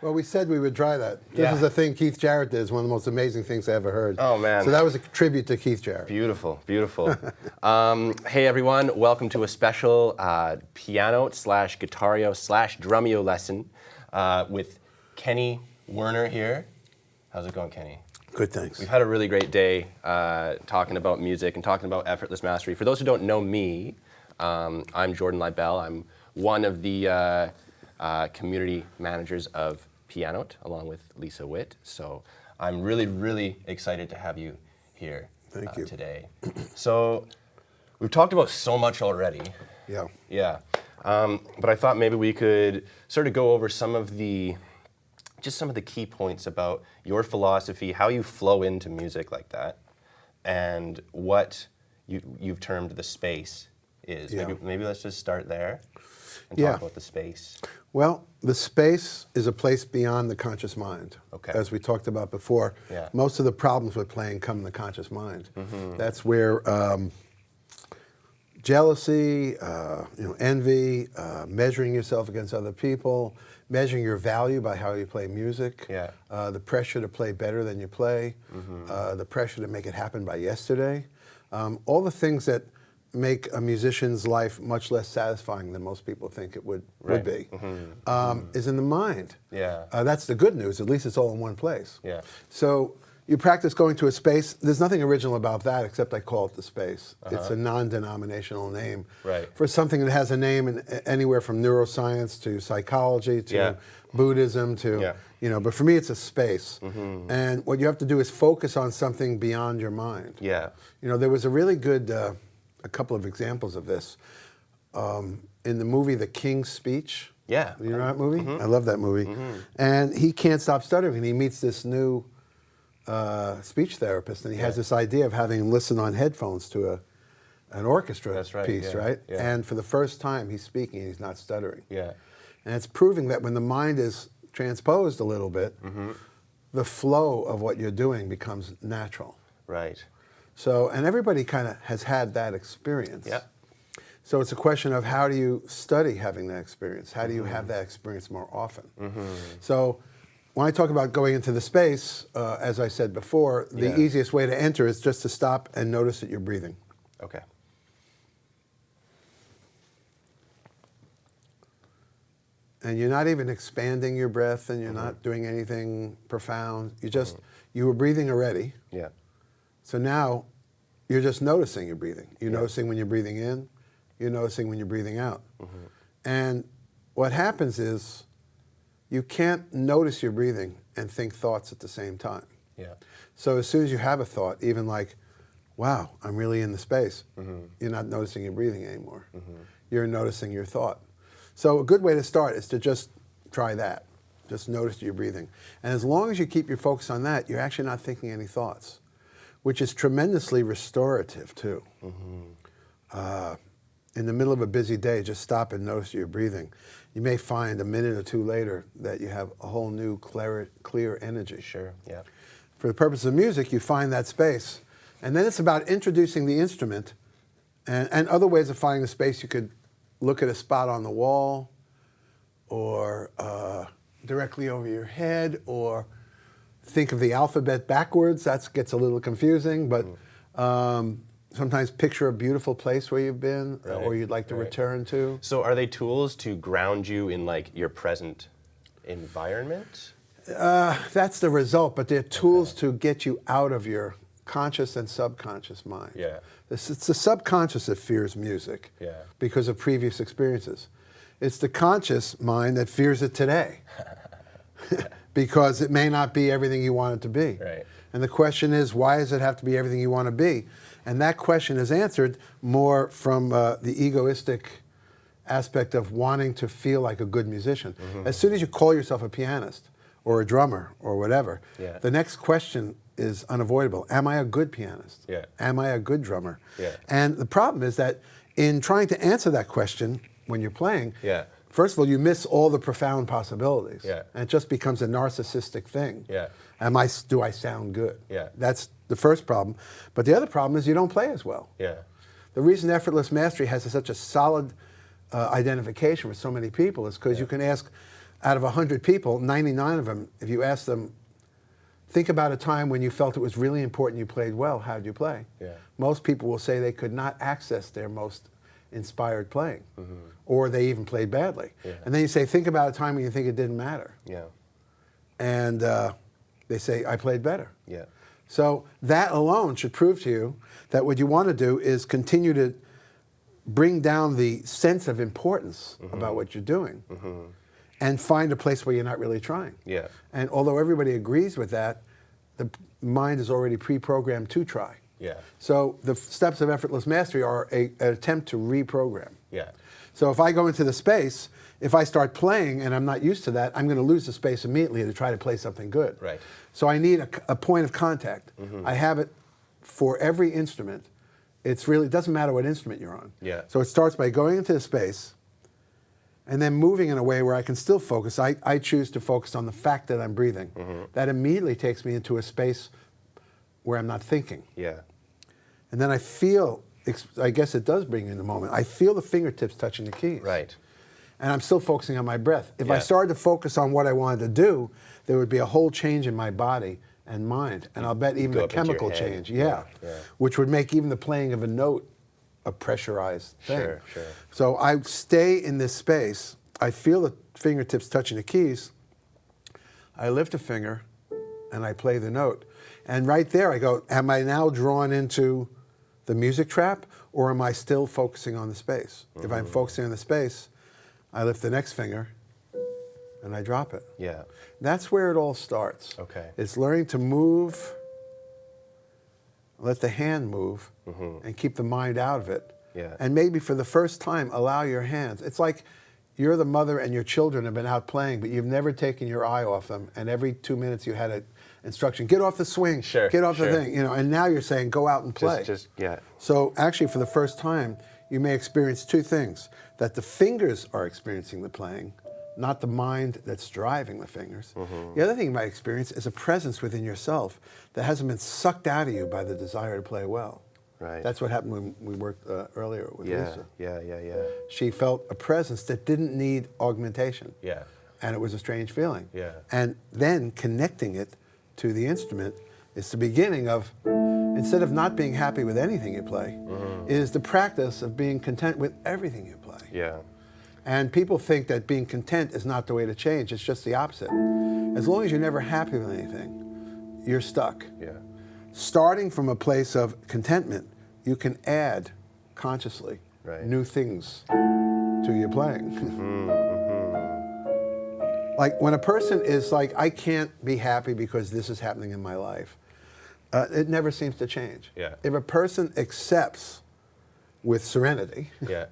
Well, we said we would try that. This is a thing Keith Jarrett did. It's one of the most amazing things I ever heard. Oh, man. So that was a tribute to Keith Jarrett. Beautiful, beautiful. Hey, everyone. Welcome to a special piano slash Guitareo slash Drumeo lesson with Kenny Werner here. How's it going, Kenny? Good, thanks. We've had a really great day talking about music and talking about effortless mastery. For those who don't know me, I'm Jordan Leibel. I'm one of the community managers of Pianote, along with Lisa Witt. So I'm really, really excited to have you here today. So we've talked about so much already. Yeah. Yeah. But I thought maybe we could sort of go over some of the key points about your philosophy, how you flow into music like that, and what you've termed the space is. Yeah. Maybe let's just start there and talk about the space. Well, the space is a place beyond the conscious mind. Okay. As we talked about before, most of the problems with playing come in the conscious mind. Mm-hmm. That's where jealousy, envy, measuring yourself against other people, measuring your value by how you play music, the pressure to play better than you play, the pressure to make it happen by yesterday, all the things that make a musician's life much less satisfying than most people think it would be, is in the mind. Yeah. That's the good news. At least it's all in one place. Yeah. So you practice going to a space. There's nothing original about that except I call it the space. It's a non-denominational name for something that has a name in anywhere from neuroscience to psychology to Buddhism to, but for me it's a space. And what you have to do is focus on something beyond your mind. Yeah. There was a really good, a couple of examples of this. In the movie The King's Speech. Yeah. You know that movie? I love that movie. And he can't stop stuttering, and he meets this new speech therapist, and he has this idea of having him listen on headphones to an orchestra piece, right? Yeah. And for the first time, he's speaking, and he's not stuttering. Yeah. And it's proving that when the mind is transposed a little bit, the flow of what you're doing becomes natural. Right. So, and everybody kind of has had that experience. Yeah. So it's a question of how do you study having that experience? How do you have that experience more often? So when I talk about going into the space, as I said before, the easiest way to enter is just to stop and notice that you're breathing. Okay. And you're not even expanding your breath, and you're not doing anything profound. You were breathing already. Yeah. So now you're just noticing you're breathing. You're noticing when you're breathing in. You're noticing when you're breathing out. And what happens is you can't notice your breathing and think thoughts at the same time. Yeah. So as soon as you have a thought, even like, wow, I'm really in the space, you're not noticing your breathing anymore. You're noticing your thought. So a good way to start is to just try that. Just notice your breathing. And as long as you keep your focus on that, you're actually not thinking any thoughts, which is tremendously restorative too. In the middle of a busy day, just stop and notice your breathing. You may find a minute or two later that you have a whole new clear energy. Sure, yeah. For the purpose of music, you find that space. And then it's about introducing the instrument and other ways of finding the space. You could look at a spot on the wall or directly over your head, or think of the alphabet backwards. That gets a little confusing, but sometimes picture a beautiful place where you've been or you'd like to return to. So are they tools to ground you in like your present environment? That's the result, but they're tools to get you out of your conscious and subconscious mind. Yeah. It's the subconscious that fears music because of previous experiences. It's the conscious mind that fears it today because it may not be everything you want it to be. Right. And the question is, why does it have to be everything you want to be? And that question is answered more from the egoistic aspect of wanting to feel like a good musician. As soon as you call yourself a pianist or a drummer or whatever, the next question is unavoidable. Am I a good pianist? Yeah. Am I a good drummer? Yeah. And the problem is that in trying to answer that question when you're playing, first of all, you miss all the profound possibilities. And it just becomes a narcissistic thing. Do I sound good? That's the first problem. But the other problem is you don't play as well. The reason effortless mastery has such a solid identification with so many people is because you can ask out of 100 people, 99 of them, if you ask them, think about a time when you felt it was really important you played well, how did you play? Yeah. Most people will say they could not access their most inspired playing, or they even played badly. Yeah. And then you say, think about a time when you think it didn't matter. Yeah. And they say, I played better. Yeah. So that alone should prove to you that what you want to do is continue to bring down the sense of importance about what you're doing and find a place where you're not really trying. Yeah. And although everybody agrees with that, the mind is already pre-programmed to try. Yeah. So the steps of effortless mastery are an attempt to reprogram. Yeah. So if I go into the space, if I start playing and I'm not used to that, I'm going to lose the space immediately to try to play something good. Right. So I need a point of contact. I have it for every instrument. It doesn't matter what instrument you're on. Yeah. So it starts by going into the space and then moving in a way where I can still focus. I choose to focus on the fact that I'm breathing. That immediately takes me into a space where I'm not thinking. Yeah. And then I feel, I guess it does bring you in the moment, I feel the fingertips touching the keys. Right. And I'm still focusing on my breath. If I Yeah. started to focus on what I wanted to do, there would be a whole change in my body and mind. And I'll bet even Go a up into your chemical head. change, Yeah. which would make even the playing of a note a pressurized thing. Sure, sure. So I stay in this space. I feel the fingertips touching the keys. I lift a finger and I play the note. And right there I go, am I now drawn into the music trap, or am I still focusing on the space? If I'm focusing on the space, I lift the next finger and I drop it. Yeah. That's where it all starts. Okay. It's learning to move, let the hand move, and keep the mind out of it. Yeah. And maybe for the first time, allow your hands. It's like you're the mother and your children have been out playing, but you've never taken your eye off them. And every 2 minutes you had an instruction, get off the swing, Sure, get off the sure. thing. And now you're saying, go out and play. Yeah. So actually, for the first time, you may experience two things: that the fingers are experiencing the playing, not the mind that's driving the fingers. The other thing you might experience is a presence within yourself that hasn't been sucked out of you by the desire to play well. Right. That's what happened when we worked earlier with Lisa. Yeah. She felt a presence that didn't need augmentation. Yeah. And it was a strange feeling. Yeah. And then connecting it to the instrument is the beginning of, instead of not being happy with anything you play, is the practice of being content with everything you play. Yeah. And people think that being content is not the way to change. It's just the opposite. As long as you're never happy with anything, you're stuck. Yeah. Starting from a place of contentment, you can add consciously new things to your playing. Like when a person is like, I can't be happy because this is happening in my life, it never seems to change. Yeah. If a person accepts with serenity Yeah.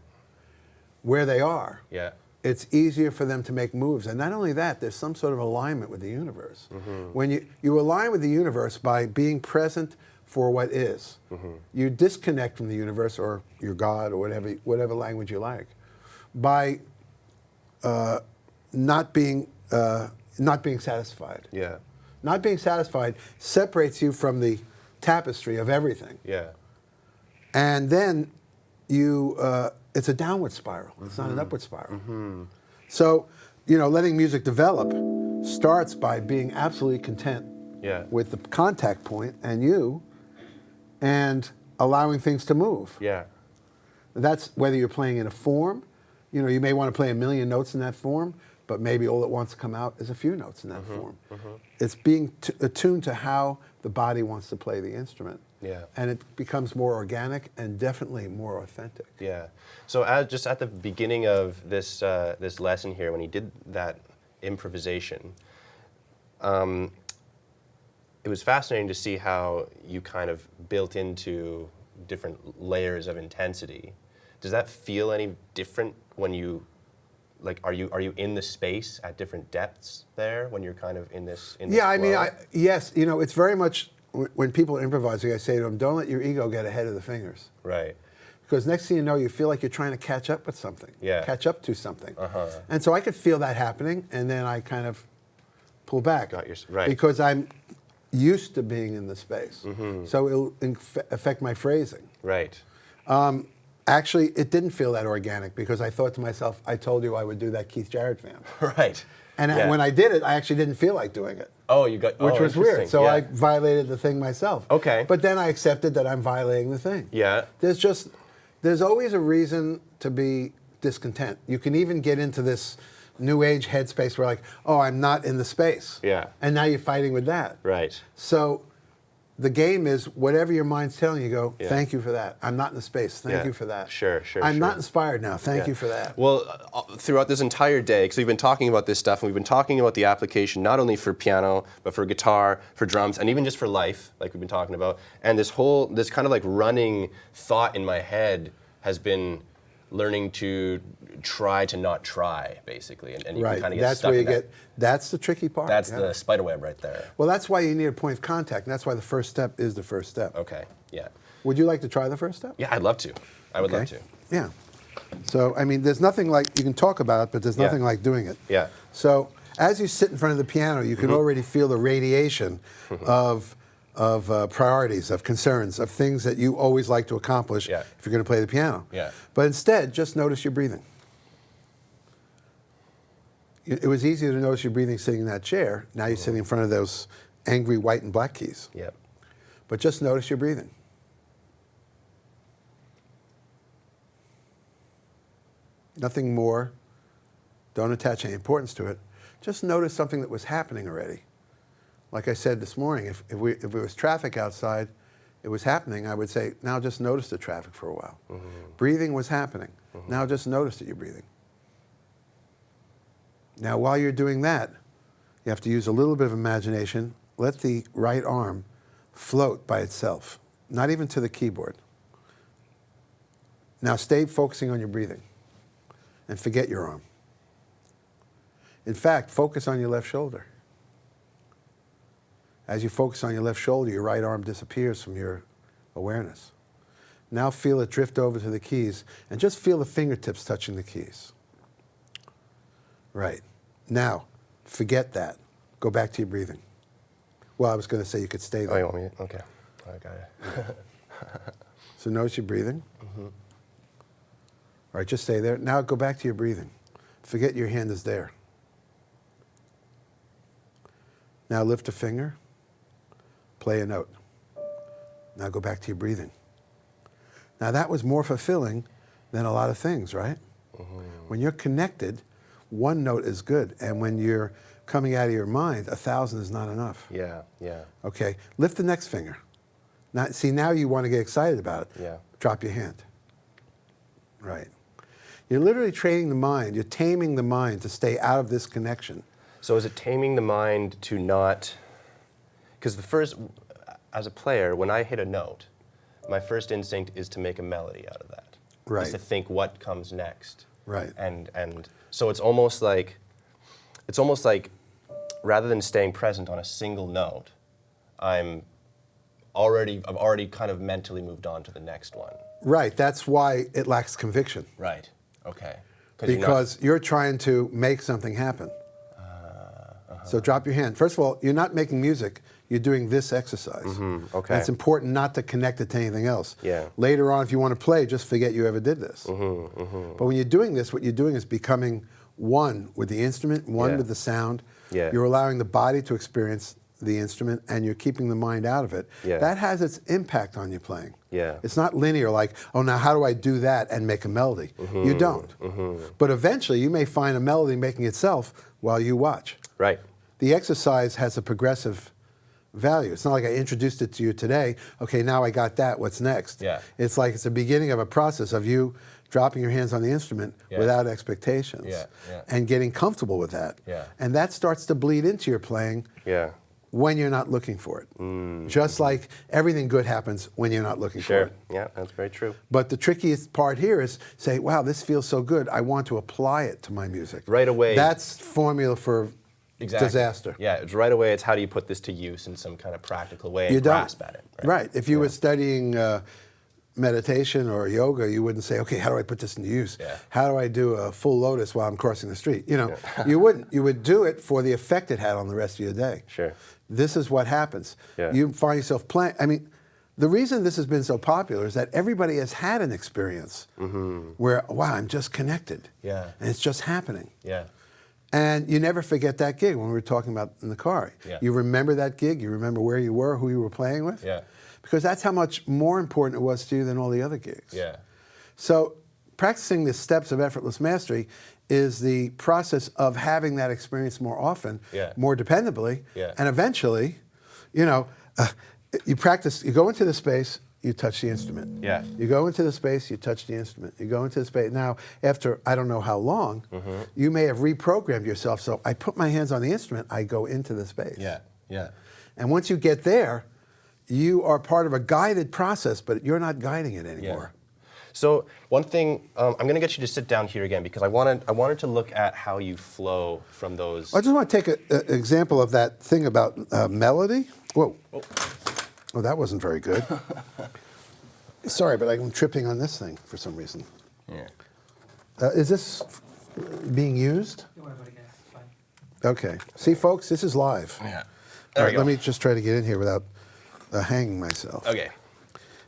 where they are, Yeah. it's easier for them to make moves. And not only that, there's some sort of alignment with the universe. When you align with the universe by being present for what is, you disconnect from the universe or your God or whatever language you like by not being satisfied. Yeah. Not being satisfied separates you from the tapestry of everything. Yeah. And then it's a downward spiral. It's not an upward spiral. So, letting music develop starts by being absolutely content with the contact point and you, and allowing things to move. Yeah. That's whether you're playing in a form. You may want to play 1,000,000 notes in that form, but maybe all that wants to come out is a few notes in that form. It's being attuned to how the body wants to play the instrument. Yeah. And it becomes more organic and definitely more authentic. Yeah. So just at the beginning of this this lesson here, when he did that improvisation, it was fascinating to see how you kind of built into different layers of intensity. Does that feel any different when you, like, are you in the space at different depths there when you're kind of in this? Yeah, I mean, flow? yes, it's very much when people are improvising, I say to them, don't let your ego get ahead of the fingers. Right. Because next thing you know, you feel like you're trying to catch up with something. Yeah. Catch up to something. And so I could feel that happening, and then I kind of pull back. Right. Because I'm used to being in the space. So it'll affect my phrasing. Right. Actually, it didn't feel that organic because I thought to myself, I told you I would do that Keith Jarrett fan. Right. And when I did it, I actually didn't feel like doing it. Oh, you got Which was weird. interesting. So Yeah. I violated the thing myself. Okay. But then I accepted that I'm violating the thing. Yeah. There's always a reason to be discontent. You can even get into this new age headspace where like, oh, I'm not in the space. Yeah. And now you're fighting with that. Right. So the game is whatever your mind's telling you, go, Yeah. thank you for that. I'm not in the space. Thank Yeah. you for that. Sure. I'm not inspired now. Thank Yeah. you for that. Well, throughout this entire day, because we've been talking about this stuff, and we've been talking about the application not only for piano, but for guitar, for drums, and even just for life, like we've been talking about. And this kind of like running thought in my head has been learning to try to not try, basically. And you Right. can kind of get That's stuck where you in that. get, that's the tricky part. That's Yeah. the spider web right there. Well, that's why you need a point of contact. And that's why the first step is the first step. Okay. Yeah. Would you like to try the first step? Yeah, I'd love to. I would love to. Yeah. So, I mean, there's nothing like, you can talk about it, but there's Yeah. nothing like doing it. Yeah. So, as you sit in front of the piano, you can already feel the radiation of priorities, of concerns, of things that you always like to accomplish Yeah. if you're going to play the piano. Yeah. But instead, just notice your breathing. It was easier to notice your breathing sitting in that chair. Now you're sitting in front of those angry white and black keys. Yep. But just notice your breathing. Nothing more. Don't attach any importance to it. Just notice something that was happening already. Like I said this morning, if it was traffic outside, it was happening, I would say, now just notice the traffic for a while. Breathing was happening. Now just notice that you're breathing. Now while you're doing that, you have to use a little bit of imagination. Let the right arm float by itself, not even to the keyboard. Now stay focusing on your breathing and forget your arm. In fact, focus on your left shoulder. As you focus on your left shoulder, your right arm disappears from your awareness. Now feel it drift over to the keys and just feel the fingertips touching the keys. Right. Now, forget that. Go back to your breathing. Well, I was going to say you could stay there. Oh, you want me? Okay. I got it. So notice your breathing. All right, just stay there. Now go back to your breathing. Forget your hand is there. Now lift a finger. Play a note. Now go back to your breathing. Now that was more fulfilling than a lot of things, right? When you're connected, one note is good. And when you're coming out of your mind, 1,000 is not enough. Yeah, yeah. Okay, lift the next finger. Now, see, now you want to get excited about it. Yeah. Drop your hand. Right. You're literally training the mind, you're taming the mind to stay out of this connection. So is it taming the mind to not, because as a player, when I hit a note, my first instinct is to make a melody out of that. Right. Is to think what comes next. Right. And so it's almost like rather than staying present on a single note, I've already kind of mentally moved on to the next one. Right, that's why it lacks conviction. Right. Okay. Because you're trying to make something happen. So drop your hand. First of all, you're not making music, you're doing this exercise. Okay. And it's important not to connect it to anything else. Yeah. Later on, if you want to play, just forget you ever did this. But when you're doing this, what you're doing is becoming one with the instrument, one Yeah. with the sound. Yeah. You're allowing the body to experience the instrument, and you're keeping the mind out of it. Yeah. That has its impact on your playing. Yeah. It's not linear like, oh, now how do I do that and make a melody? You don't. But eventually, you may find a melody making itself while you watch. Right. The exercise has a progressive value. It's not like I introduced it to you today. Okay, now I got that. What's next? Yeah. It's like it's the beginning of a process of you dropping your hands on the instrument Yeah. without expectations Yeah, yeah. and getting comfortable with that. Yeah. And that starts to bleed into your playing Yeah. when you're not looking for it. Just like everything good happens when you're not looking for Sure. it. Yeah, that's very true. But the trickiest part here is say, wow, this feels so good. I want to apply it to my music. Right away. That's formula for disaster. Yeah, it's right away. It's how do you put this to use in some kind of practical way and You don't. grasp at it. Right. If you were studying meditation or yoga, you wouldn't say, okay, how do I put this into use? Yeah. How do I do a full lotus while I'm crossing the street? You know, you wouldn't. You would do it for the effect it had on the rest of your day. Sure. This is what happens. Yeah. You find yourself playing. I mean, the reason this has been so popular is that everybody has had an experience where, wow, I'm just connected. Yeah. And it's just happening. Yeah. And you never forget that gig when we were talking about in the car. Yeah. You remember that gig, you remember where you were, who you were playing with. Yeah. Because that's how much more important it was to you than all the other gigs. Yeah. So practicing the steps of effortless mastery is the process of having that experience more often, Yeah. more dependably, Yeah. and eventually, you know, you practice, you go into the space, you touch the instrument. Yeah. You go into the space, you touch the instrument. You go into the space. Now, after I don't know how long, you may have reprogrammed yourself. So I put my hands on the instrument, I go into the space. Yeah. Yeah. And once you get there, you are part of a guided process, but you're not guiding it anymore. So one thing, I'm going to get you to sit down here again because I wanted to look at how you flow from those. I just want to take an example of that thing about melody. Whoa. Oh, that wasn't very good. Sorry, but I'm tripping on this thing for some reason. Yeah. Is this being used? Okay. See, folks, this is live. Yeah. All right, let me just try to get in here without hanging myself. Okay.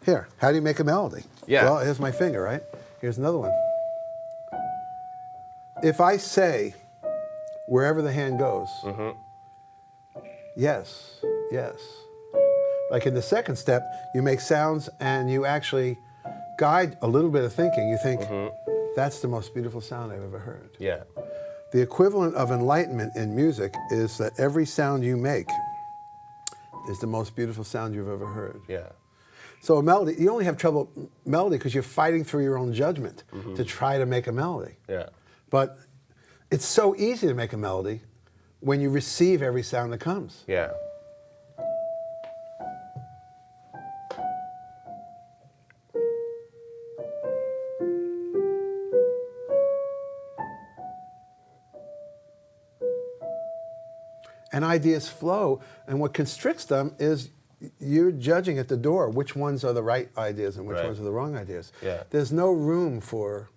Here, how do you make a melody? Yeah. Well, here's my finger, right? Here's another one. If I say, wherever the hand goes, yes, yes. Like in the second step, you make sounds and you actually guide a little bit of thinking. You think, that's the most beautiful sound I've ever heard. Yeah. The equivalent of enlightenment in music is that every sound you make is the most beautiful sound you've ever heard. Yeah. So a melody, you only have trouble melody because you're fighting through your own judgment to try to make a melody. Yeah. But it's so easy to make a melody when you receive every sound that comes. Yeah. And ideas flow, and what constricts them is you're judging at the door which ones are the right ideas and which Right. ones are the wrong ideas. Yeah. There's no room for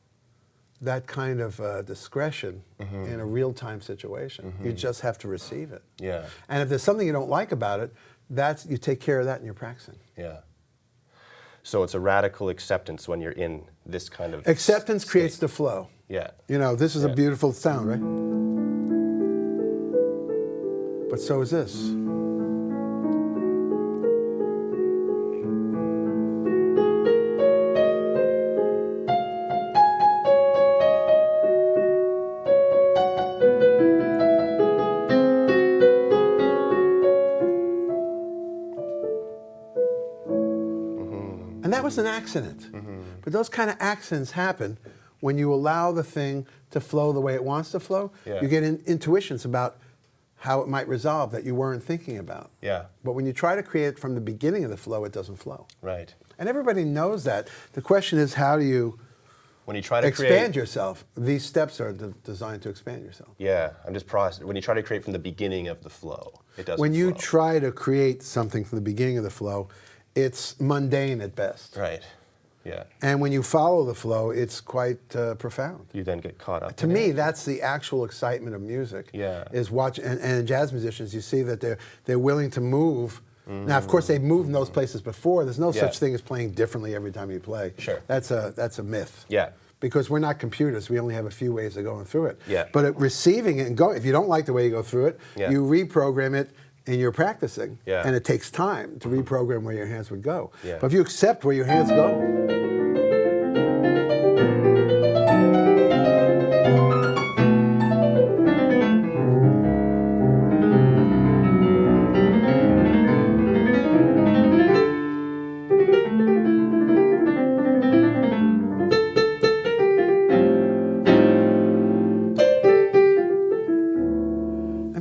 that kind of discretion in a real-time situation. You just have to receive it. Yeah. And if there's something you don't like about it, that's you take care of that in your practicing. Yeah. So it's a radical acceptance when you're in this kind of Acceptance state. creates the flow. Yeah. You know, this is a Yeah. beautiful sound, right? But so is this. And that was an accident. But those kind of accidents happen when you allow the thing to flow the way it wants to flow. Yeah. You get intuitions about how it might resolve that you weren't thinking about. Yeah. But when you try to create it from the beginning of the flow, it doesn't flow. Right. And everybody knows that. The question is, how do you When you try to expand yourself? These steps are designed to expand yourself. Yeah, I'm just processing. When you try to create from the beginning of the flow, it doesn't When you flow. try to create something from the beginning of the flow, it's mundane at best. Right. Yeah. And when you follow the flow, it's quite profound. You then get caught up. To in me, it. that's the actual excitement of music. Yeah. Is watch and jazz musicians, you see that they're willing to move. Now, of course, they've moved in those places before. There's no such thing as playing differently every time you play. Sure. That's a myth. Yeah. Because we're not computers, we only have a few ways of going through it. Yeah. But receiving it and go, if you don't like the way you go through it, Yeah. you reprogram it and you're practicing. Yeah. And it takes time to reprogram where your hands would go. Yeah. But if you accept where your hands go,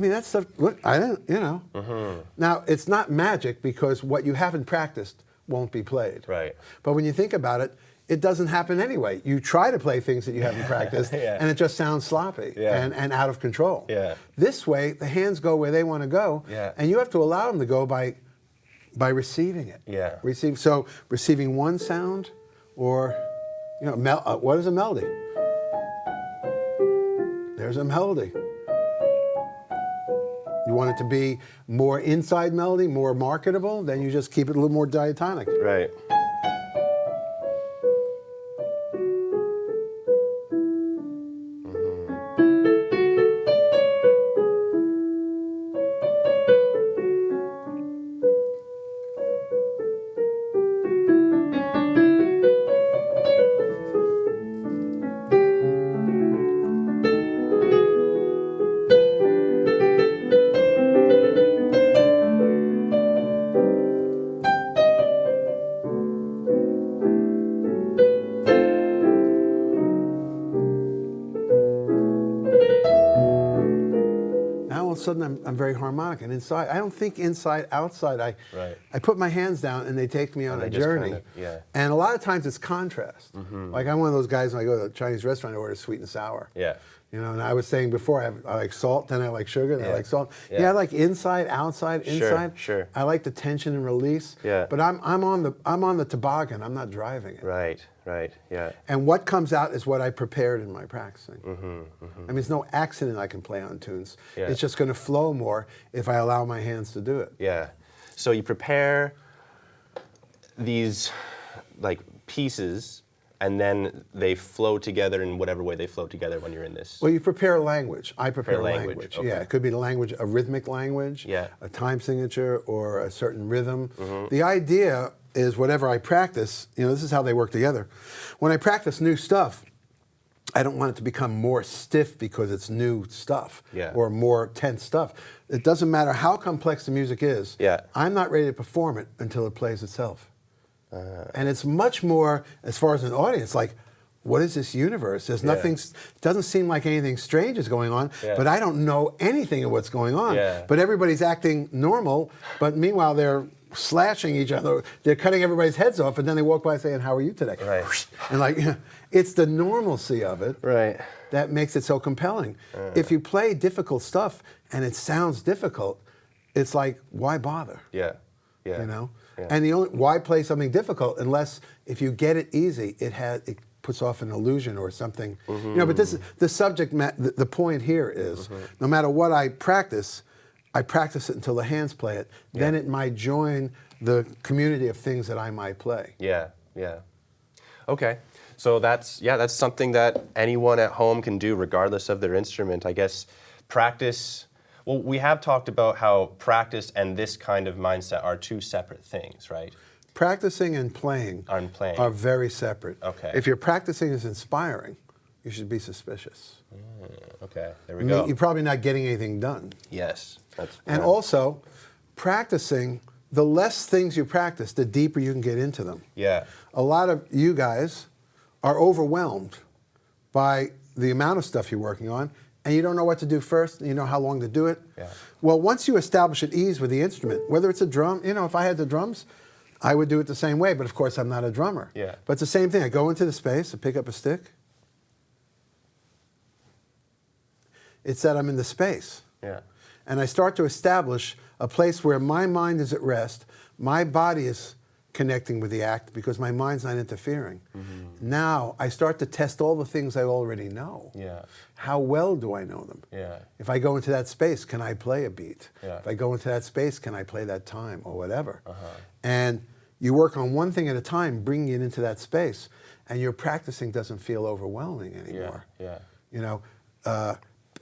that stuff, look, I don't, you know. Now, it's not magic because what you haven't practiced won't be played. Right. But when you think about it, it doesn't happen anyway. You try to play things that you haven't practiced, Yeah. and it just sounds sloppy Yeah. and out of control. Yeah. This way, the hands go where they want to go, Yeah. and you have to allow them to go by receiving it. Yeah. So receiving one sound, or, you know, what is a melody? There's a melody. You want it to be more inside melody, more marketable, then you just keep it a little more diatonic. Right. Now all of a sudden I'm very harmonic and inside. I don't think inside, outside. Right. I put my hands down and they take me on And a they just journey. kind of- yeah. And a lot of times it's contrast. Like I'm one of those guys when I go to a Chinese restaurant, I order sweet and sour. Yeah. You know, and I was saying before, I like salt, then I like sugar, then I Yeah. like salt. Yeah. Yeah, I like inside, outside, Sure, inside. sure. I like the tension and release. Yeah. But I'm on the toboggan. I'm not driving it. Right. Right. Yeah. And what comes out is what I prepared in my practicing. I mean, it's no accident I can play on tunes. Yeah. It's just going to flow more if I allow my hands to do it. Yeah. So you prepare these like pieces, and then they flow together in whatever way they flow together when you're in this. Well, you prepare a language. I prepare a language, language. okay. Yeah, it could be the language, a rhythmic language, Yeah. a time signature, or a certain rhythm. The idea is whatever I practice, you know, this is how they work together. When I practice new stuff, I don't want it to become more stiff because it's new stuff Yeah. or more tense stuff. It doesn't matter how complex the music is. Yeah. I'm not ready to perform it until it plays itself. And it's much more, as far as an audience, like, what is this universe? There's nothing, doesn't seem like anything strange is going on, Yeah. but I don't know anything of what's going on. Yeah. But everybody's acting normal, but meanwhile they're slashing each other. They're cutting everybody's heads off, and then they walk by saying, "How are you today?" Right. And like, it's the normalcy of it Right. that makes it so compelling. If you play difficult stuff and it sounds difficult, it's like, why bother? Yeah. Yeah. You know? Yeah. And why play something difficult unless if you get it easy, it puts off an illusion or something. You know, but this is the subject the point here is no matter what I practice it until the hands play it. Then it might join the community of things that I might play. Yeah, yeah. Okay. So that's something that anyone at home can do regardless of their instrument. I guess practice, well, we have talked about how practice and this kind of mindset are two separate things, right? Practicing and playing are very separate. Okay. If your practicing is inspiring, you should be suspicious. Okay, there we go. You're probably not getting anything done. Yes. And also, practicing, the less things you practice, the deeper you can get into them. Yeah. A lot of you guys are overwhelmed by the amount of stuff you're working on, and you don't know what to do first, and you know how long to do it. Yeah. Well, once you establish at ease with the instrument, whether it's a drum, you know, if I had the drums, I would do it the same way, but of course I'm not a drummer. Yeah. But it's the same thing. I go into the space, I pick up a stick. It's that I'm in the space. Yeah. And I start to establish a place where my mind is at rest, my body is connecting with the act because my mind's not interfering. Now I start to test all the things I already know. Yeah. How well do I know them? Yeah. If I go into that space, can I play a beat? Yeah. If I go into that space, can I play that time or whatever? And you work on one thing at a time, bringing it into that space, and your practicing doesn't feel overwhelming anymore. Yeah. You know,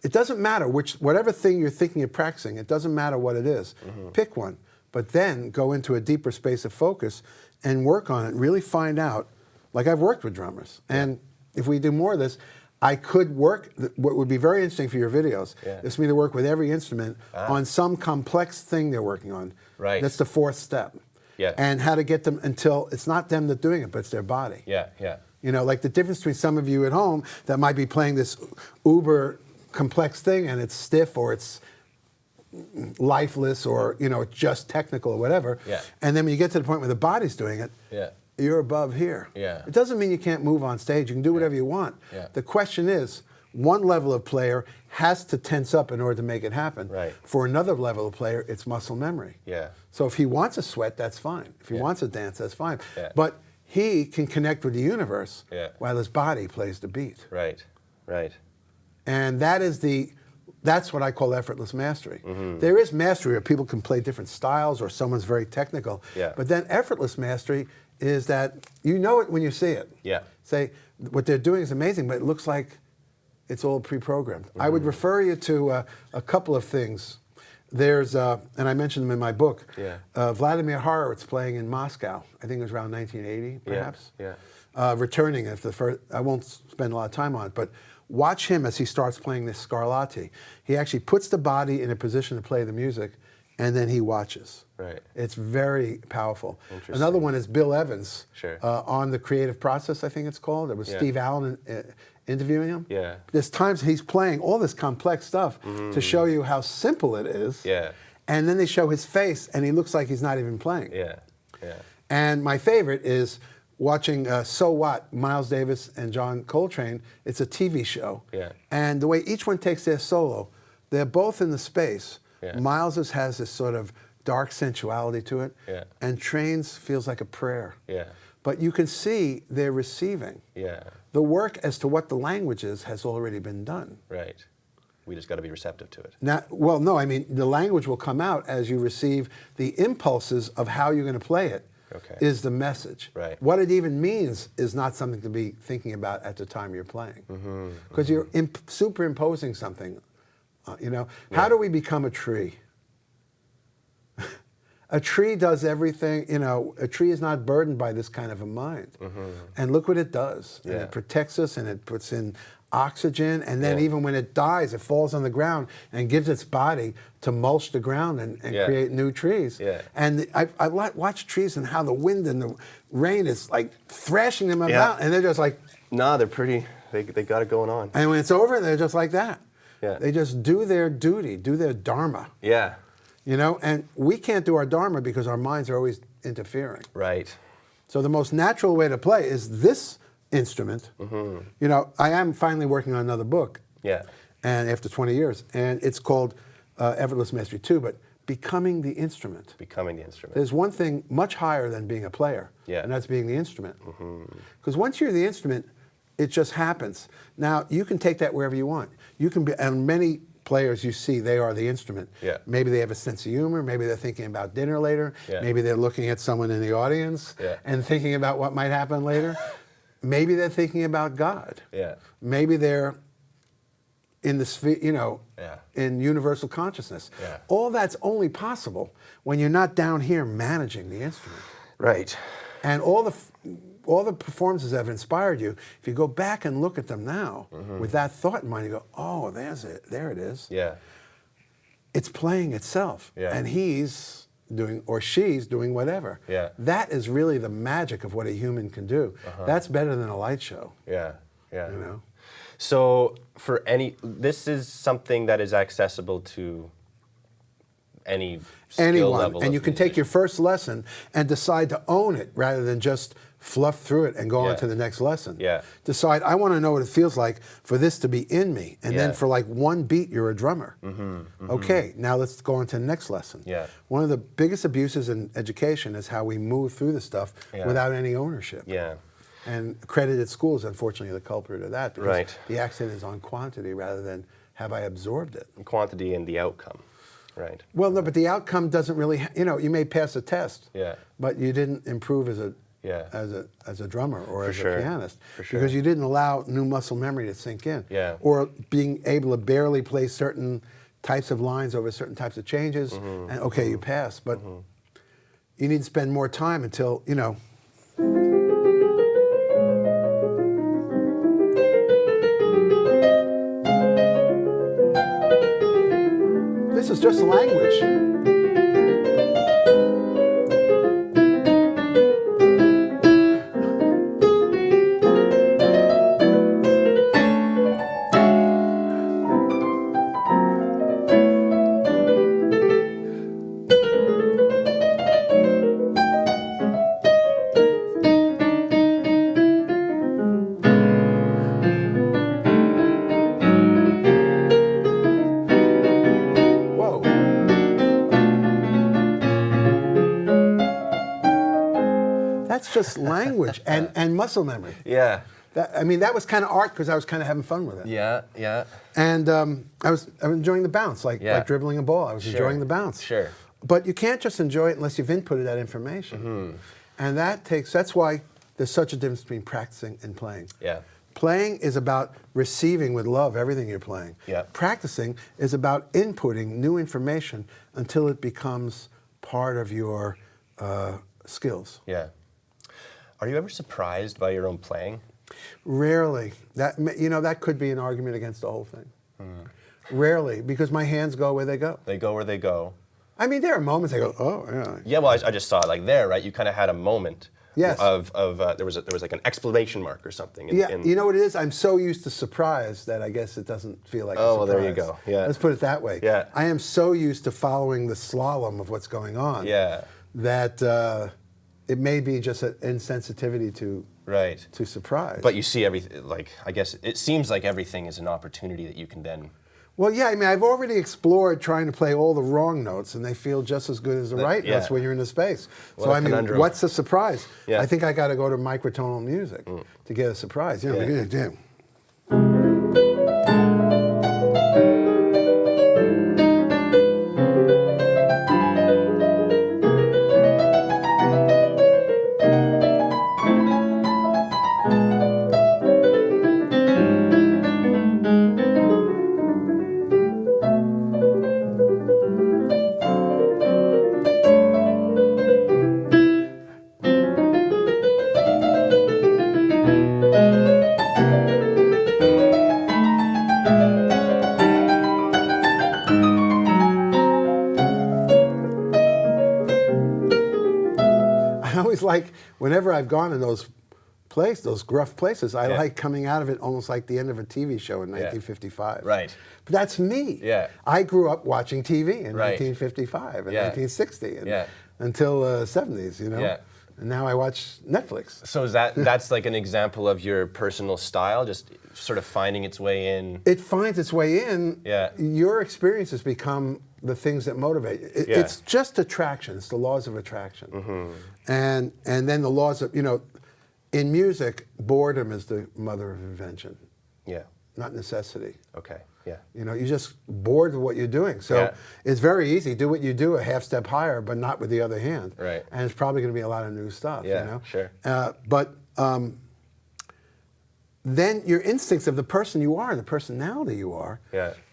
it doesn't matter whatever thing you're thinking of practicing, it doesn't matter what it is. Pick one, but then go into a deeper space of focus and work on it, really find out, like I've worked with drummers, and if we do more of this, I could work, what would be very interesting for your videos, is for me to work with every instrument on some complex thing they're working on. Right. That's the fourth step. Yeah. And how to get them until, it's not them that's doing it, but it's their body. Yeah, yeah. You know, like the difference between some of you at home that might be playing this uber complex thing and it's stiff or it's lifeless or, you know, just technical or whatever. Yeah. And then when you get to the point where the body's doing it, you're above here. Yeah. It doesn't mean you can't move on stage. You can do whatever you want. Yeah. The question is, one level of player has to tense up in order to make it happen. Right. For another level of player, it's muscle memory. Yeah. So if he wants to sweat, that's fine. If he wants to dance, that's fine. Yeah. But he can connect with the universe Yeah. while his body plays the beat. Right, right. And that is the That's what I call effortless mastery. There is mastery where people can play different styles or someone's very technical. Yeah. But then effortless mastery is that you know it when you see it. Yeah. Say, what they're doing is amazing, but it looks like it's all pre-programmed. I would refer you to a couple of things. There's, and I mentioned them in my book, Vladimir Horowitz playing in Moscow. I think it was around 1980, perhaps. Yeah. Returning after the first, I won't spend a lot of time on it, but watch him as he starts playing this Scarlatti. He actually puts the body in a position to play the music, and then he watches. Right. It's very powerful. Interesting. Another one is Bill Evans Sure. On The Creative Process, I think it's called. It was Steve Allen interviewing him. Yeah. There's times he's playing all this complex stuff to show you how simple it is. Yeah. And then they show his face, and he looks like he's not even playing. Yeah. Yeah. And my favorite is watching So What, Miles Davis and John Coltrane. It's a TV show. Yeah. And the way each one takes their solo, they're both in the space. Yeah. Miles's has this sort of dark sensuality to it. Yeah. And Train's feels like a prayer. Yeah. But you can see they're receiving. Yeah. The work as to what the language is has already been done. Right. We just got to be receptive to it. Now, well, no, I mean, the language will come out as you receive the impulses of how you're going to play it. Okay. Is the message. Right. What it even means is not something to be thinking about at the time you're playing. Because you're superimposing something. You know, how do we become a tree? A tree does everything, you know, a tree is not burdened by this kind of a mind. And look what it does. And Yeah. it protects us and it puts in oxygen, and then Yeah. even when it dies, it falls on the ground and gives its body to mulch the ground and Yeah. create new trees. Yeah. And I watch trees and how the wind and the rain is like thrashing them about, and they're just like, No, they're pretty, they got it going on. and when it's over, they're just like that. Yeah. They just do their duty, do their dharma. Yeah. You know, and we can't do our dharma because our minds are always interfering. Right. So the most natural way to play is this instrument. You know, I am finally working on another book. Yeah. And after 20 years, and it's called Effortless Mastery 2, but becoming the instrument. Becoming the instrument. There's one thing much higher than being a player, Yeah. and that's being the instrument. Because once you're the instrument, it just happens. Now, you can take that wherever you want. You can be, and many players you see, they are the instrument. Yeah. Maybe they have a sense of humor, maybe they're thinking about dinner later, Yeah. maybe they're looking at someone in the audience Yeah. and thinking about what might happen later. Maybe they're thinking about God. Yeah. Maybe they're in the sphere, you know, Yeah. in universal consciousness. Yeah. All that's only possible when you're not down here managing the instrument. Right. And all the performances that have inspired you, if you go back and look at them now with that thought in mind, you go, oh, there's it, there it is. Yeah. It's playing itself. Yeah. And he's doing, or she's doing whatever. Yeah. That is really the magic of what a human can do. That's better than a light show, Yeah. Yeah. you know? So this is something that is accessible to any skill Anyone. level. And you can take your first lesson and decide to own it rather than just fluff through it and go on Yeah. to the next lesson. Yeah. Decide, I want to know what it feels like for this to be in me. And then Yeah. for like one beat, you're a drummer. Okay, now let's go on to the next lesson. Yeah. One of the biggest abuses in education is how we move through the stuff Yeah. without any ownership. Yeah. And accredited schools, unfortunately, are the culprit of that because Right. the accent is on quantity rather than have I absorbed it. Quantity and the outcome. Right. Well, no, but the outcome doesn't really, you know, you may pass a test, Yeah. but you didn't improve as a Yeah. as a drummer or as sure. a pianist For sure. because you didn't allow new muscle memory to sink in. Yeah. Or being able to barely play certain types of lines over certain types of changes, and okay, you pass, but you need to spend more time until, you know. This is just language. Whoa. That's just language and muscle memory. Yeah. That was kind of art because I was kind of having fun with it. Yeah, yeah. And I was enjoying the bounce, like dribbling a ball. I was enjoying the bounce. Sure. But you can't just enjoy it unless you've inputted that information. And that's why there's such a difference between practicing and playing. Yeah. Playing is about receiving with love everything you're playing. Yeah. Practicing is about inputting new information until it becomes part of your skills. Yeah. Are you ever surprised by your own playing? Rarely. That could be an argument against the whole thing. Rarely, because my hands go where they go. They go where they go. I mean, there are moments I go, oh, yeah. Yeah, well, I just saw it like there, right? You kind of had a moment. Yes. There was like an exclamation mark or something. You know what it is? I'm so used to surprise that I guess it doesn't feel like a surprise. well, there you go. Yeah. Let's put it that way. Yeah. I am so used to following the slalom of what's going on. Yeah. That it may be just an insensitivity to surprise. But you see everything, like, I guess it seems like everything is an opportunity that you can then. Well, yeah, I mean, I've already explored trying to play all the wrong notes, and they feel just as good as the right notes when you're in the space. So, I mean, what's the surprise? Yeah. I think I got to go to microtonal music to get a surprise. You know, damn. Like whenever I've gone in those gruff places, I like coming out of it almost like the end of a TV show in 1955. Right. But that's me. Yeah. I grew up watching TV in 1955 and 1960 and until 70s, you know. Yeah. And now I watch Netflix. So that's like an example of your personal style, just sort of finding its way in? It finds its way in. Yeah. Your experiences become the things that motivate you. It's just attraction. It's the laws of attraction. And then the laws of, in music, boredom is the mother of invention. Yeah. Not necessity. Okay. Yeah. You're just bored with what you're doing. So it's very easy. Do what you do a half step higher, but not with the other hand. Right. And it's probably going to be a lot of new stuff. Yeah, sure. But then your instincts of the person you are and the personality you are,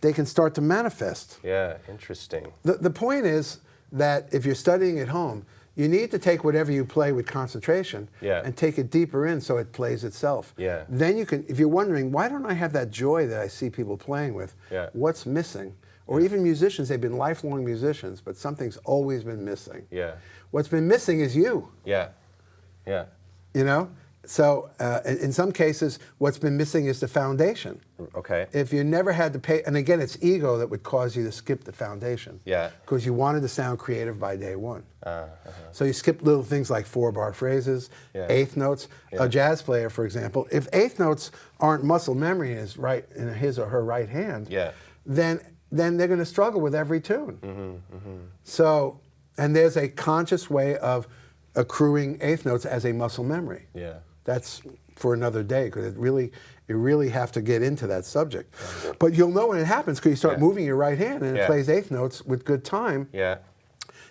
they can start to manifest. Yeah, interesting. The point is that if you're studying at home, you need to take whatever you play with concentration and take it deeper in so it plays itself. Yeah. Then you can, if you're wondering, why don't I have that joy that I see people playing with? What's missing? Or even musicians, they've been lifelong musicians, but something's always been missing. Yeah. What's been missing is you. Yeah. Yeah. So in some cases, what's been missing is the foundation. Okay. If you never had to pay, and again, it's ego that would cause you to skip the foundation. Yeah. Because you wanted to sound creative by day one. So you skip little things like 4-bar phrases, eighth notes. A jazz player, for example, if eighth notes aren't muscle memory in his or her right hand, then they're going to struggle with every tune. So, and there's a conscious way of accruing eighth notes as a muscle memory. Yeah. That's for another day, because you really have to get into that subject. But you'll know when it happens because you start moving your right hand and it plays eighth notes with good time. Yeah.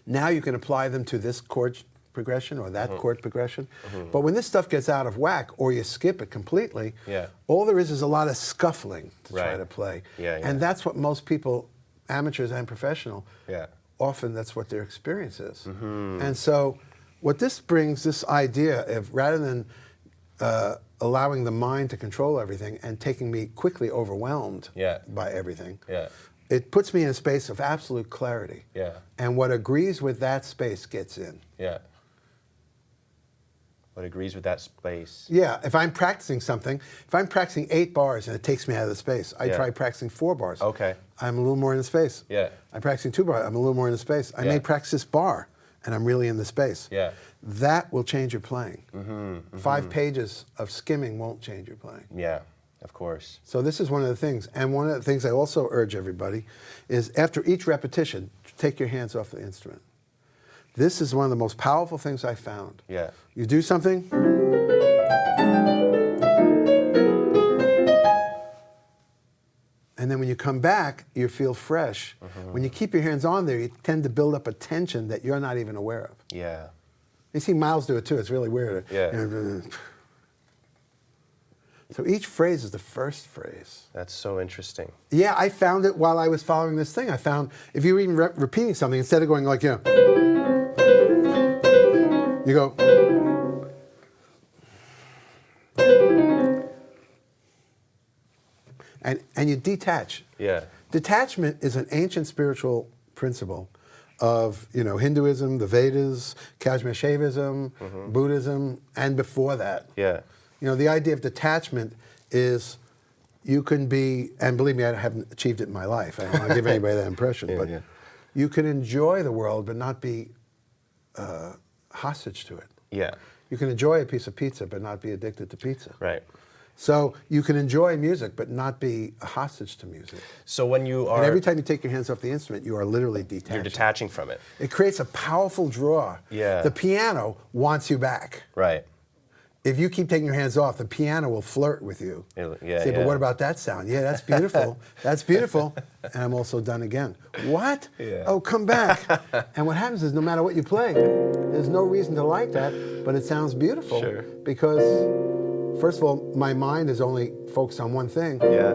Now you can apply them to this chord progression or that chord progression. But when this stuff gets out of whack or you skip it completely, all there is a lot of scuffling to try to play. And that's what most people, amateurs and professional, often that's what their experience is. And so what this brings, this idea of rather than allowing the mind to control everything and taking me quickly overwhelmed by everything, it puts me in a space of absolute clarity. And what agrees with that space gets in. What agrees with that space. Yeah, if I'm practicing something, if I'm practicing 8 bars and it takes me out of the space, I try practicing 4 bars. Okay. I'm a little more in the space. I'm practicing 2 bars, I'm a little more in the space. I may practice this bar and I'm really in the space. That will change your playing. 5 pages of skimming won't change your playing. Yeah, of course. So this is one of the things. And one of the things I also urge everybody is after each repetition, take your hands off the instrument. This is one of the most powerful things I found. You do something, come back, you feel fresh. When you keep your hands on there, you tend to build up a tension that you're not even aware of. Yeah. You see Miles do it too. It's really weird. Yeah. So each phrase is the first phrase. That's so interesting. Yeah, I found it while I was following this thing. I found if you're even repeating something, instead of going like, you go. And you detach. Yeah. Detachment is an ancient spiritual principle of Hinduism, the Vedas, Kashmir Shaivism, Buddhism, and before that. Yeah. The idea of detachment is you can be, and believe me, I haven't achieved it in my life. I don't want to give anybody that impression, but you can enjoy the world but not be hostage to it. Yeah. You can enjoy a piece of pizza but not be addicted to pizza. Right. So you can enjoy music but not be a hostage to music. So when you are... And every time you take your hands off the instrument, you are literally detaching. You're detaching from it. It creates a powerful draw. Yeah. The piano wants you back. Right. If you keep taking your hands off, the piano will flirt with you. Yeah, Say, but what about that sound? Yeah, that's beautiful. That's beautiful. And I'm also done again. What? Yeah. Oh, come back. And what happens is no matter what you play, there's no reason to like that, but it sounds beautiful. Sure. Because, first of all, my mind is only focused on one thing. Yeah.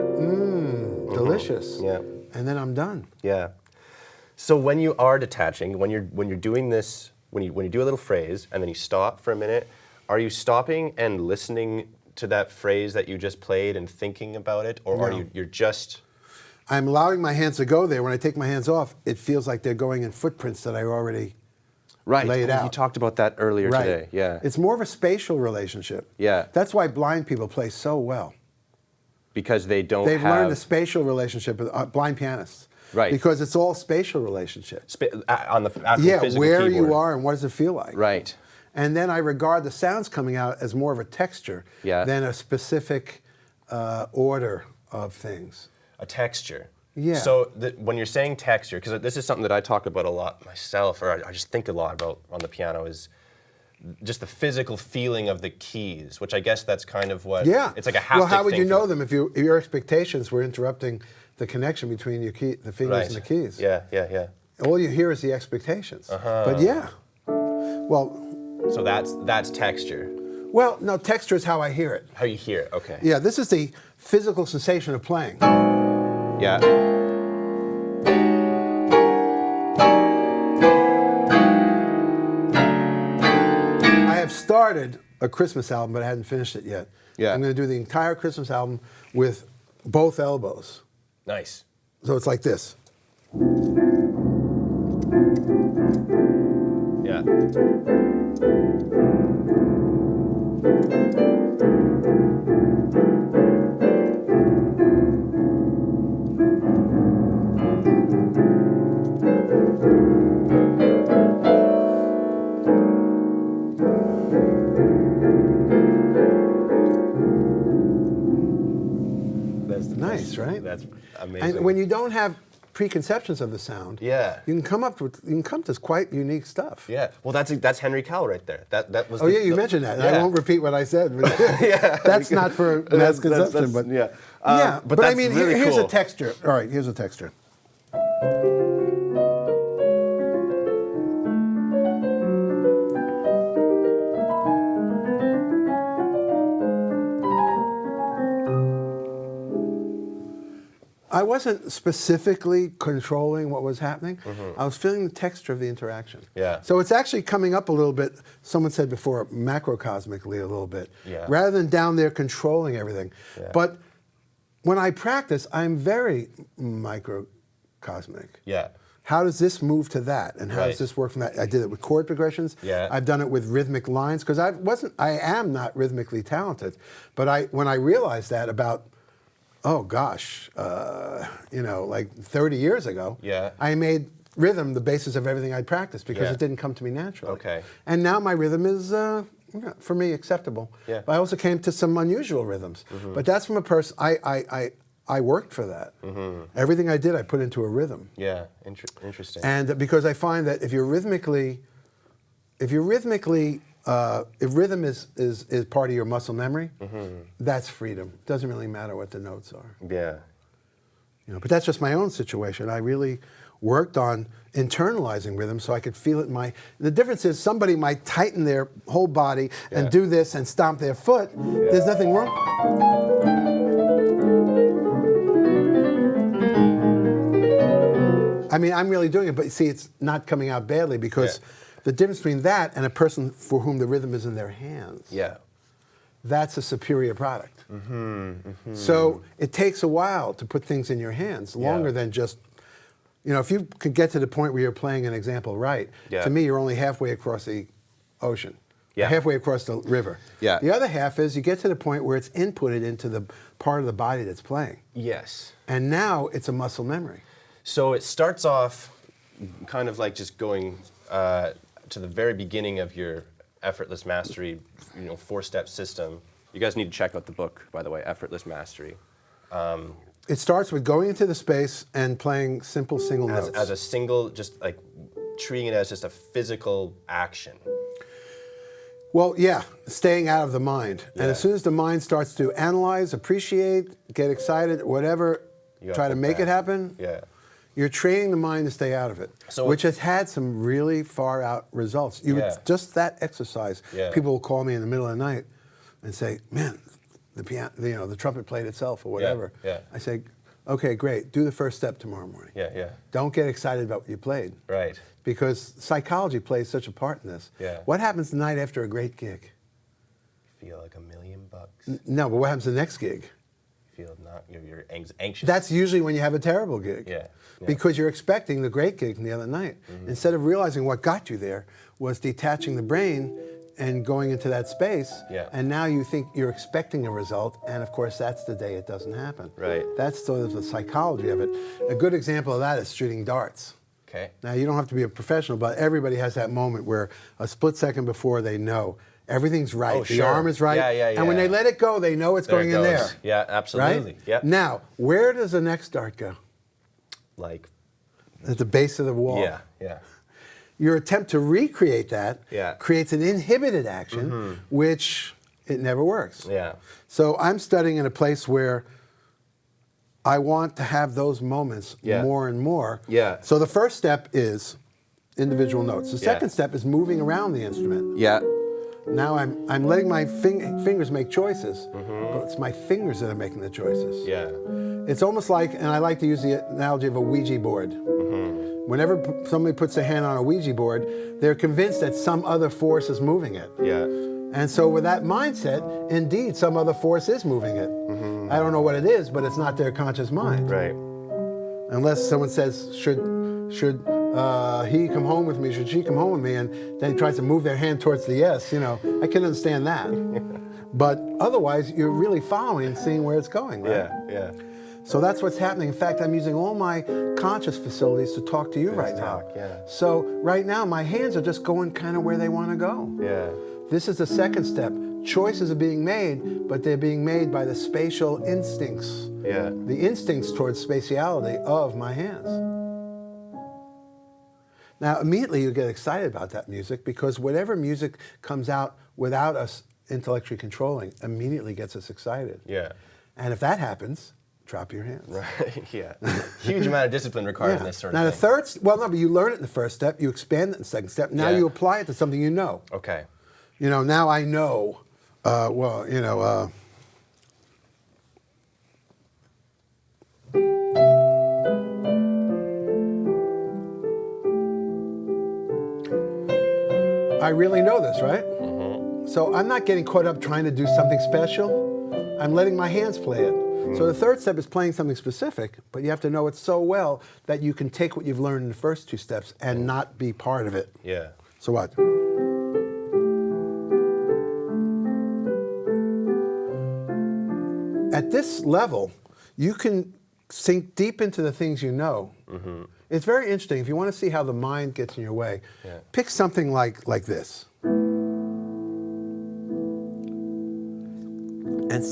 Delicious. Yeah. And then I'm done. Yeah. So when you are detaching, when you're doing this, when you do a little phrase and then you stop for a minute, are you stopping and listening to that phrase that you just played and thinking about it, or are you're just... I'm allowing my hands to go there. When I take my hands off, it feels like they're going in footprints that I already laid out. You talked about that earlier today. Yeah. It's more of a spatial relationship. Yeah. That's why blind people play so well. Because they've learned a spatial relationship with blind pianists. Right. Because it's all spatial relationship. On the physical where keyboard. you are and what does it feel like. Right. And then I regard the sounds coming out as more of a texture than a specific order of things. A texture. Yeah. So when you're saying texture, because this is something that I talk about a lot myself, or I just think a lot about on the piano, is just the physical feeling of the keys, which I guess that's kind of what... Yeah. It's like a haptic Well, how would you thing know them if your expectations were interrupting the connection between the fingers and the keys? Yeah. All you hear is the expectations. But yeah. Well... So that's texture. Well, no, texture is how I hear it. How you hear it, okay. Yeah, this is the physical sensation of playing. Yeah. I have started a Christmas album, but I hadn't finished it yet. Yeah. I'm going to do the entire Christmas album with both elbows. Nice. So it's like this. Yeah. Nice, right? That's amazing. And when you don't have preconceptions of the sound, you can come to quite unique stuff. Yeah. Well, that's Henry Cowell right there. That was. Oh yeah, you mentioned that. Yeah. I won't repeat what I said. But that's not for mass consumption, but yeah. But I mean, really here's cool. a texture. All right, here's a texture. I wasn't specifically controlling what was happening. I was feeling the texture of the interaction. Yeah. So it's actually coming up a little bit, someone said before, macrocosmically a little bit, rather than down there controlling everything. Yeah. But when I practice, I'm very microcosmic. Yeah. How does this move to that, and how does this work from that? I did it with chord progressions. Yeah. I've done it with rhythmic lines because I am not rhythmically talented, but when I realized that about, oh gosh, like 30 years ago, I made rhythm the basis of everything I'd practiced because it didn't come to me naturally. Okay. And now my rhythm is, for me, acceptable. Yeah. But I also came to some unusual rhythms. But that's from a person, I worked for that. Everything I did, I put into a rhythm. Yeah, interesting. And because I find that if rhythm is part of your muscle memory, that's freedom. Doesn't really matter what the notes are. Yeah. But that's just my own situation. I really worked on internalizing rhythm so I could feel it in my. The difference is somebody might tighten their whole body and do this and stomp their foot. There's nothing wrong. I mean, I'm really doing it, but see, it's not coming out badly because the difference between that and a person for whom the rhythm is in their hands, that's a superior product. So it takes a while to put things in your hands, longer than just, if you could get to the point where you're playing an example right, to me, you're only halfway across the ocean, halfway across the river. The other half is you get to the point where it's inputted into the part of the body that's playing. Yes. And now it's a muscle memory. So it starts off kind of like just going to the very beginning of your effortless mastery, 4-step system. You guys need to check out the book, by the way, Effortless Mastery. It starts with going into the space and playing simple single notes. As a single, just like treating it as just a physical action. Well, staying out of the mind. And as soon as the mind starts to analyze, appreciate, get excited, whatever, try to make it happen, you're training the mind to stay out of it, which has had some really far out results. Just that exercise, people will call me in the middle of the night and say, man, the piano, the trumpet played itself or whatever. I say, okay, great. Do the first step tomorrow morning. Don't get excited about what you played. Right. Because psychology plays such a part in this. What happens the night after a great gig? You feel like $1 million. No, but what happens the next gig? You feel you're anxious. That's usually when you have a terrible gig. Because you're expecting the great gig from the other night. Instead of realizing what got you there was detaching the brain and going into that space, and now you think you're expecting a result, and of course that's the day it doesn't happen. Right. That's sort of the psychology of it. A good example of that is shooting darts. Okay. Now you don't have to be a professional, but everybody has that moment where a split second before they know everything's right, Oh, the sure. arm is right, and when they let it go, they know it's going in there. Yeah, absolutely. Right? Now, where does the next dart go? Like at the base of the wall. Yeah. Your attempt to recreate that creates an inhibited action, which it never works. So I'm studying in a place where I want to have those moments more and more. So the first step is individual notes. The second step is moving around the instrument. Now I'm letting my fingers make choices, but it's my fingers that are making the choices. It's almost like, and I like to use the analogy of a Ouija board. Whenever somebody puts their hand on a Ouija board, they're convinced that some other force is moving it. And so with that mindset, indeed, some other force is moving it. I don't know what it is, but it's not their conscious mind. Right. Unless someone says, should he come home with me? Should she come home with me? And then tries to move their hand towards the yes. I can understand that. But otherwise, you're really following, seeing where it's going, right? So that's what's happening. In fact, I'm using all my conscious facilities to talk to you right now. So right now, my hands are just going kind of where they want to go. This is the second step. Choices are being made, but they're being made by the spatial instincts. The instincts towards spatiality of my hands. Now, immediately you get excited about that music because whatever music comes out without us intellectually controlling immediately gets us excited. And if that happens, drop your hands. Right, Huge amount of discipline required in this sort of thing. Now the third, but you learn it in the first step, you expand it in the second step, now you apply it to something you know. Okay. Now I know, I really know this, right? So I'm not getting caught up trying to do something special. I'm letting my hands play it. So the third step is playing something specific, but you have to know it so well that you can take what you've learned in the first two steps and not be part of it. So what? At this level, you can sink deep into the things you know. It's very interesting. If you want to see how the mind gets in your way, pick something like this. And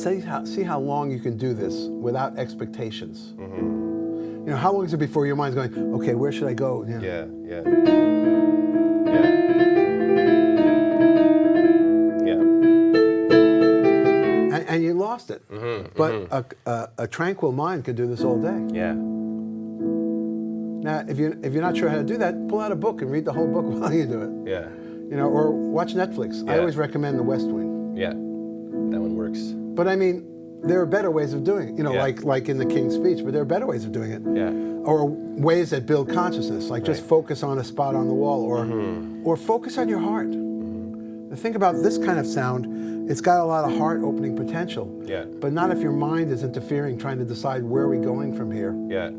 see how long you can do this without expectations. How long is it before your mind's going, okay, where should I go? and you lost it. But a tranquil mind could do this all day. Yeah. Now, if you're not sure how to do that, pull out a book and read the whole book while you do it. Yeah. You know, or watch Netflix. I Yeah. always recommend The West Wing. Yeah. That one works. But I mean, there are better ways of doing it. You know, Yeah. like in the King's Speech. But there are better ways of doing it. Yeah. Or ways that build consciousness, like just Right. focus on a spot on the wall, or focus on your heart. The thing about this kind of sound, it's got a lot of heart-opening potential. Yeah. But not if your mind is interfering, trying to decide where are we going from here. Yeah.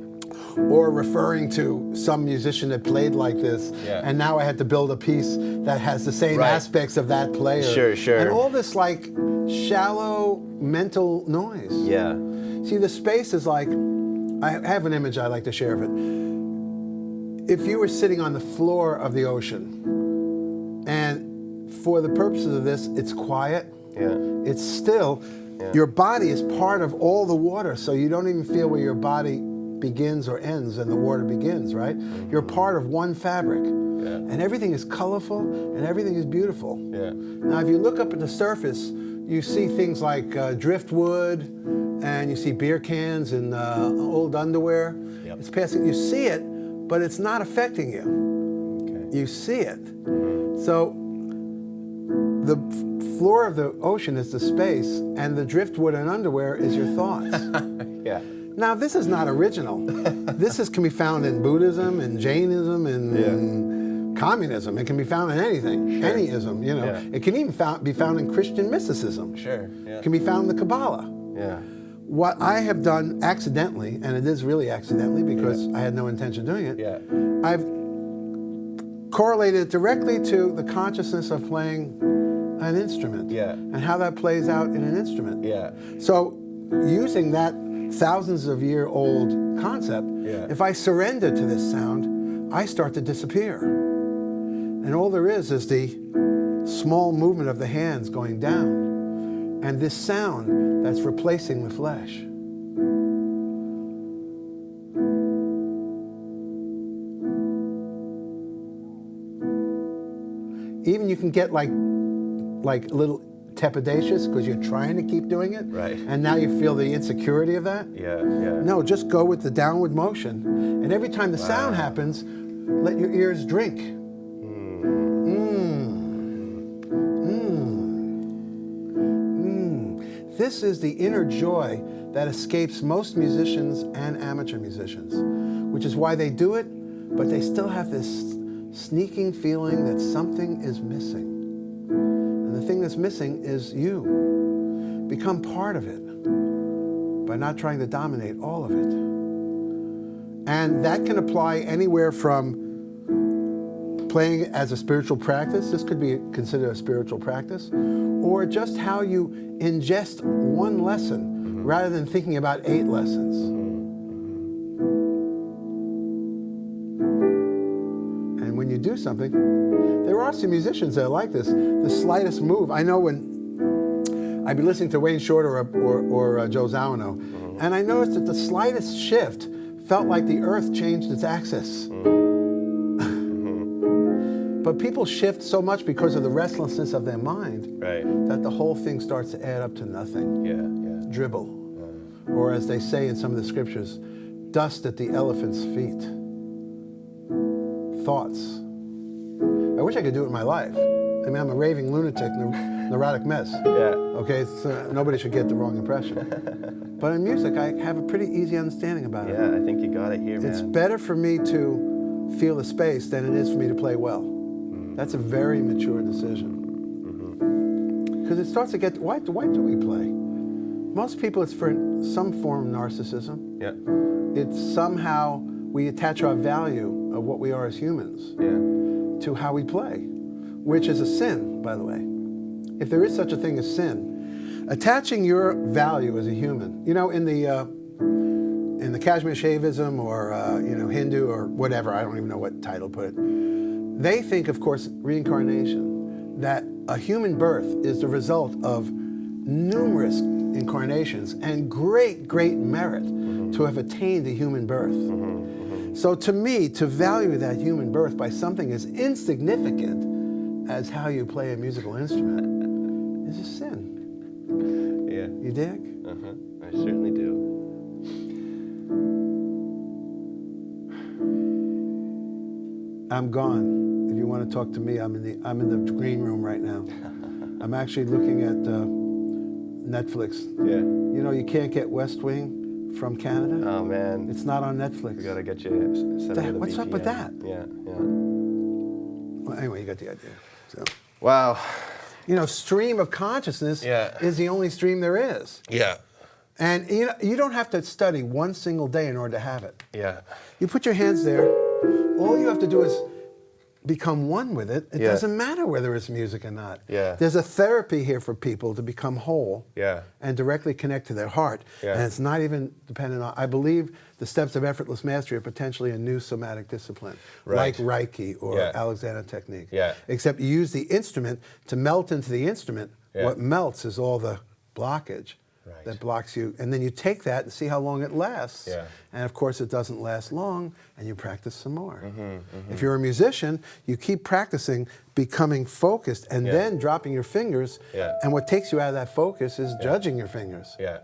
Or referring to some musician that played like this, Yeah. and now I had to build a piece that has the same Right. aspects of that player. Sure, sure. And all this like shallow mental noise. Yeah. See, the space is like, I have an image I like to share of it. If you were sitting on the floor of the ocean, and for the purposes of this, it's quiet, Yeah. it's still, your body is part of all the water, so you don't even feel where your body begins or ends and the water begins, right? You're part of one fabric. Yeah. And everything is colorful and everything is beautiful. Yeah. Now, if you look up at the surface, you see things like driftwood, and you see beer cans and old underwear. Yep. It's passing, you see it, but it's not affecting you. Okay. You see it. So the floor of the ocean is the space, and the driftwood and underwear is your thoughts. Yeah. Now, this is not original. Can be found in Buddhism and Jainism and communism. It can be found in anything, any ism, you know. Yeah. It can even be found in Christian mysticism. Sure. Yeah. It can be found in the Kabbalah. Yeah. What I have done accidentally, and it is really accidentally because I had no intention of doing it, Yeah. I've correlated it directly to the consciousness of playing an instrument Yeah. and how that plays out in an instrument. Yeah. So using that thousands of year old concept, Yeah. if I surrender to this sound, I start to disappear. And all there is the small movement of the hands going down and this sound that's replacing the flesh. Even you can get like a little trepidatious because you're trying to keep doing it. Right. And now you feel the insecurity of that. Yeah. Yeah. No, just go with the downward motion. And every time the sound happens, let your ears drink. This is the inner joy that escapes most musicians and amateur musicians, which is why they do it, but they still have this sneaking feeling that something is missing. And the thing that's missing is you. Become part of it by not trying to dominate all of it. And that can apply anywhere from playing as a spiritual practice, this could be considered a spiritual practice, or just how you ingest one lesson rather than thinking about 8 lessons. And when you do something, there are some musicians that are like this. The slightest move, I know when I'd be listening to Wayne Shorter or Joe Zawinul, and I noticed that the slightest shift felt like the earth changed its axis. But people shift so much because of the restlessness of their mind that the whole thing starts to add up to nothing. Yeah. Yeah. Dribble. Or as they say in some of the scriptures, dust at the elephant's feet. Thoughts. I wish I could do it in my life. I mean, I'm a raving lunatic, neurotic mess. Yeah. Okay, so nobody should get the wrong impression. But in music, I have a pretty easy understanding about it. Yeah. I think you got it here, man. It's better for me to feel the space than it is for me to play well. That's a very mature decision. Because it starts to get, why do we play? Most people, it's for some form of narcissism. Yeah. It's somehow we attach our value of what we are as humans to how we play, which is a sin, by the way. If there is such a thing as sin, attaching your value as a human, you know, in the Kashmir Shaivism or Hindu or whatever, I don't even know what title to put it, they think, of course, reincarnation, that a human birth is the result of numerous incarnations and great, great merit to have attained a human birth. So to me, to value that human birth by something as insignificant as how you play a musical instrument is a sin. Yeah. You dig? I certainly do. I'm gone. If you want to talk to me, I'm in the green room right now. I'm actually looking at Netflix. Yeah. You know, you can't get West Wing from Canada. Oh man. It's not on Netflix. We gotta get you. What's up with that? Yeah. Well, anyway, you got the idea. So, Wow. you know, stream of consciousness Yeah. is the only stream there is. Yeah. And you know, you don't have to study one single day in order to have it. Yeah. You put your hands there. All you have to do is become one with it. It Yeah. doesn't matter whether it's music or not. Yeah. There's a therapy here for people to become whole Yeah. and directly connect to their heart. Yeah. And it's not even dependent on, I believe the steps of effortless mastery are potentially a new somatic discipline, Right. like Reiki or Yeah. Alexander technique. Yeah. Except you use the instrument to melt into the instrument. Yeah. What melts is all the blockage. Right. That blocks you, and then you take that and see how long it lasts. Yeah. And of course, it doesn't last long, and you practice some more. If you're a musician, you keep practicing, becoming focused, and Yeah. then dropping your fingers. Yeah. And what takes you out of that focus is judging your fingers. Yeah.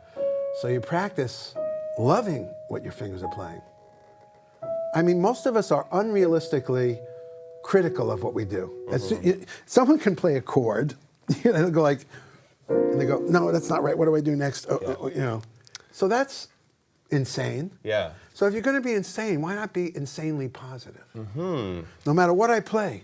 So you practice loving what your fingers are playing. I mean, most of us are unrealistically critical of what we do. Someone can play a chord, and they'll go like, and they go, no, that's not right. What do I do next? You know, so that's insane. Yeah. So if you're going to be insane, why not be insanely positive? No matter what I play,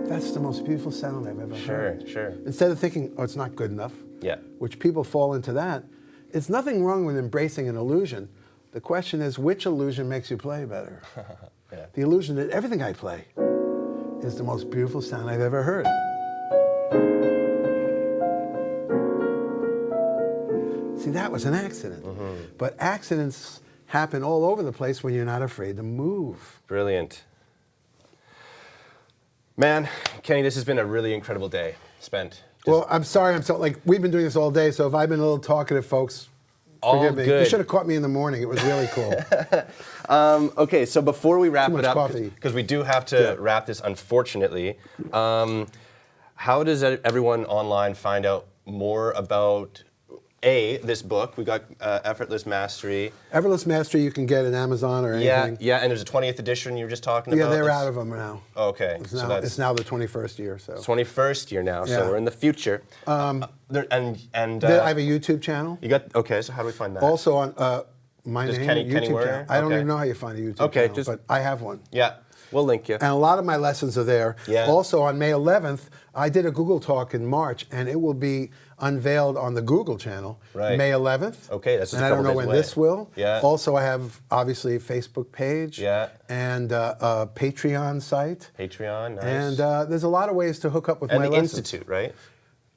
that's the most beautiful sound I've ever heard. Sure. Instead of thinking, oh, it's not good enough, Yeah. which people fall into that, it's nothing wrong with embracing an illusion. The question is, which illusion makes you play better? Yeah. The illusion that everything I play is the most beautiful sound I've ever heard. See, that was an accident. But accidents happen all over the place when you're not afraid to move. Brilliant. Man, Kenny, this has been a really incredible day spent. Well, I'm sorry, we've been doing this all day, so if I've been a little talkative, folks, All forgive me. good. You should have caught me in the morning. It was really cool. Okay, so before we wrap Too it much up, coffee. because we do have to wrap this, unfortunately, how does everyone online find out more about this book? We got Effortless Mastery. Effortless Mastery you can get in Amazon or anything. Yeah, and there's a 20th edition you were just talking Yeah, about. they're out of them now. Oh, okay, It's so now, that's it's now the 21st year. So 21st year now, Yeah. so we're in the future. I have a YouTube channel. You got okay. So how do we find that? Also on my Just name, Kenny YouTube Werner? channel. I don't Okay. even know how you find a YouTube Okay, channel, just- but I have one. Yeah, we'll link you. And a lot of my lessons are there. Yeah. Also on May 11th, I did a Google Talk in March, and it will be unveiled on the Google channel. Right. May 11th. Okay, that's just and a I don't couple know days when away. this will. Yeah. Also, I have obviously a Facebook page. Yeah. And a Patreon site. Patreon, nice. And there's a lot of ways to hook up with and my the lessons. Institute, right?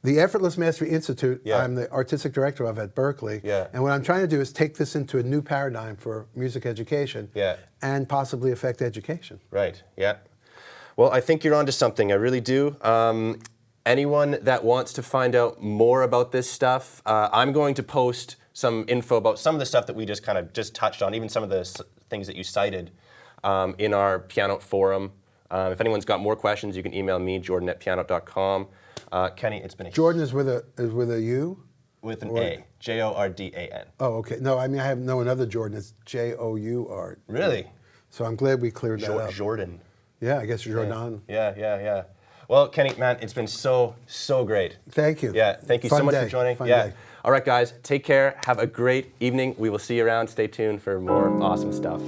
The Effortless Mastery Institute, Yeah. I'm the artistic director of at Berkeley. Yeah. And what I'm trying to do is take this into a new paradigm for music education Yeah. and possibly affect education. Right, yeah. Well, I think you're onto something, I really do. Anyone that wants to find out more about this stuff, I'm going to post some info about some of the stuff that we just kind of just touched on, even some of the things that you cited in our Piano forum. If anyone's got more questions, you can email me, jordan@piano.com. Kenny, it's been a Jordan is with a U? with an Or- A, Jordan. Oh, okay. No, I mean, I know another Jordan. It's Jour. Really? So I'm glad we cleared that up. Jordan. Yeah, I guess Jordan. Yeah. Well, Kenny, man, it's been so great. Thank you. Yeah, thank you Fun so much day. for joining. Fun Yeah. day. All right, guys, take care. Have a great evening. We will see you around. Stay tuned for more awesome stuff.